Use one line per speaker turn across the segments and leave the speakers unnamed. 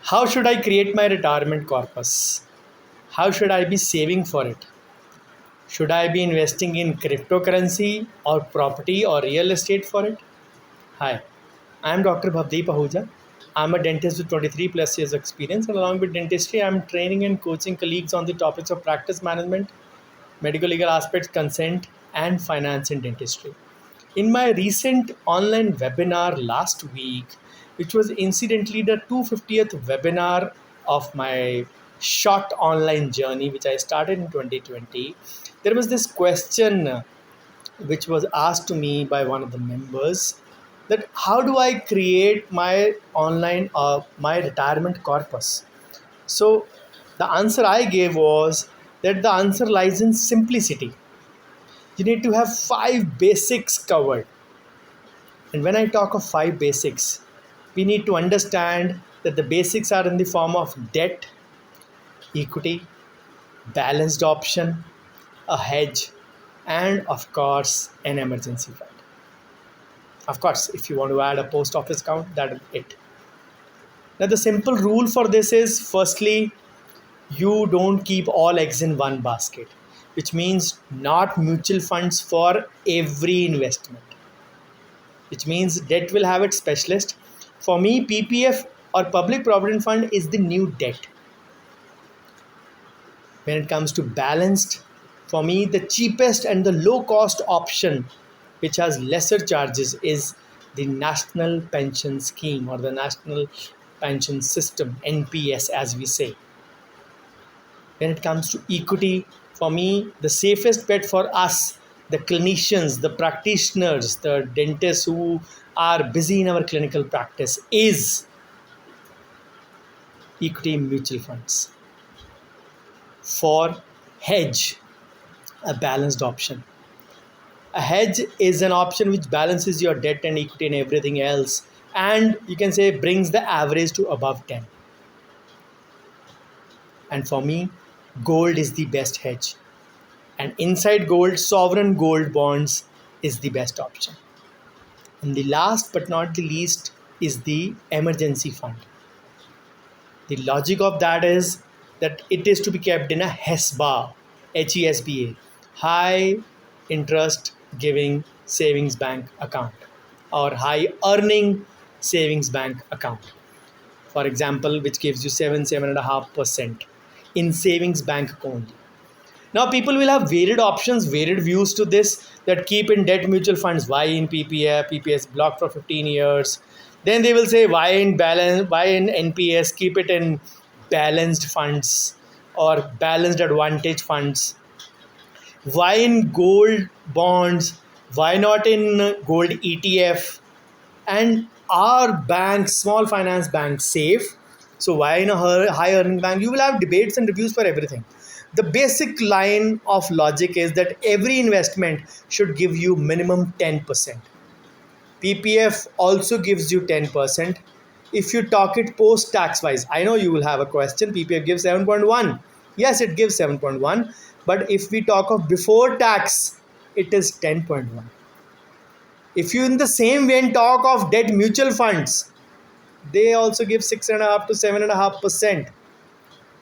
How should I create my retirement corpus? How should I be saving for it? Should I be investing in cryptocurrency or property or real estate for it? Hi, I am Dr. Bhavdeep Ahuja. I'm a dentist with 23 plus years of experience, and along with dentistry, I'm training and coaching colleagues on the topics of practice management, medical legal aspects, consent, and finance in dentistry. In my recent online webinar last week, which was incidentally the 250th webinar of my short online journey, which I started in 2020, there was this question which was asked to me by one of the members, that how do I create my online my retirement corpus? So the answer I gave was that the answer lies in simplicity. You need to have 5 basics covered. And when I talk of 5 basics, we need to understand that the basics are in the form of debt, equity, balanced option, a hedge, and of course, an emergency fund. Of course, if you want to add a post office account, that's it. Now, the simple rule for this is, firstly, you don't keep all eggs in one basket, which means not mutual funds for every investment, which means debt will have its specialist. For me, PPF or public provident fund is the new debt. When it comes to balanced, for me, the cheapest and the low cost option, which has lesser charges, is the National Pension Scheme or the National Pension System, NPS as we say. When it comes to equity, for me, the safest bet for us, the clinicians, the practitioners, the dentists who are busy in our clinical practice, is equity mutual funds. For hedge, a balanced option. A hedge is an option which balances your debt and equity and everything else, and you can say brings the average to above 10. And for me, gold is the best hedge. And inside gold, sovereign gold bonds is the best option. And the last but not the least is the emergency fund. The logic of that is that it is to be kept in a HESBA, HESBA, high interest giving savings bank account or high earning savings bank account. For example, which gives you 7.5% in savings bank account. Now, people will have varied options, varied views to this, that keep in debt mutual funds, why in PPF, PPS block for 15 years. Then they will say, why in NPS, keep it in balanced funds or balanced advantage funds. Why in gold bonds? Why not in gold ETF? And are banks, small finance banks, safe? So why in a high earning bank? You will have debates and reviews for everything. The basic line of logic is that every investment should give you minimum 10%. PPF also gives you 10%. If you talk it post tax wise, I know you will have a question. PPF gives 7.1. Yes, it gives 7.1. But if we talk of before tax, it is 10.1. If you in the same vein talk of debt mutual funds, they also give 6.5 to 7.5%.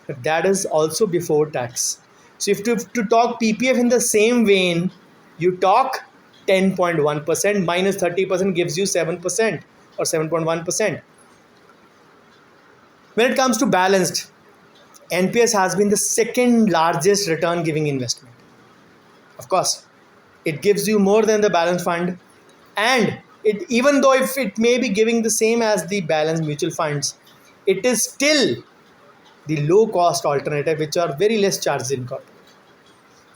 But that is also before tax. So if to talk PPF in the same vein, you talk 10.1% minus 30% gives you 7% or 7.1%. When it comes to balanced, NPS has been the second largest return giving investment. Of course, it gives you more than the balanced fund, and it, even though if it may be giving the same as the balanced mutual funds, it is still the low cost alternative, which are very less charges in corporate.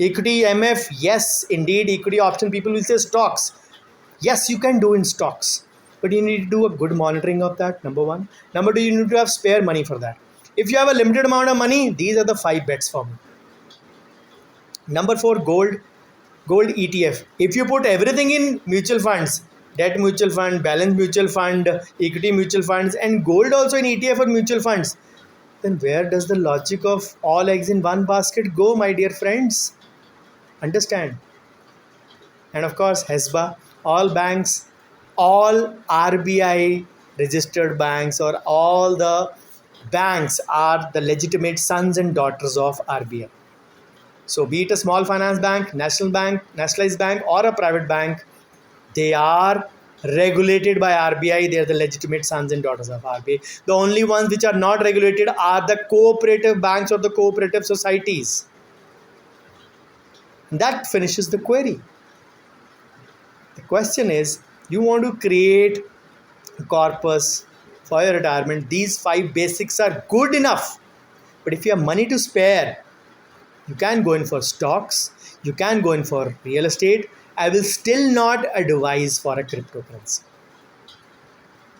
Equity MF, yes, indeed, equity option, people will say stocks. Yes, you can do in stocks, but you need to do a good monitoring of that, number one. Number two, you need to have spare money for that. If you have a limited amount of money, these are the 5 bets for me. Number 4, gold ETF. If you put everything in mutual funds, debt mutual fund, balanced mutual fund, equity mutual funds, and gold also in ETF or mutual funds, then where does the logic of all eggs in one basket go, my dear friends? Understand. And of course, HESBA, all banks, all RBI registered banks, or all the banks are the legitimate sons and daughters of RBI. So, be it a small finance bank, national bank, nationalized bank, or a private bank, they are regulated by RBI. They are the legitimate sons and daughters of RBI. The only ones which are not regulated are the cooperative banks or the cooperative societies. And that finishes the query. The question is, you want to create a corpus for your retirement. These 5 basics are good enough. But if you have money to spare, you can go in for stocks, you can go in for real estate. I will still not advise for a cryptocurrency.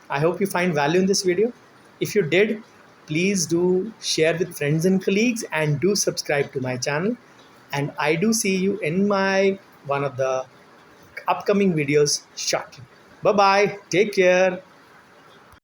I hope you find value in this video. If you did, please do share with friends and colleagues and do subscribe to my channel. And I do see you in my one of the upcoming videos shortly. Bye bye. Take care.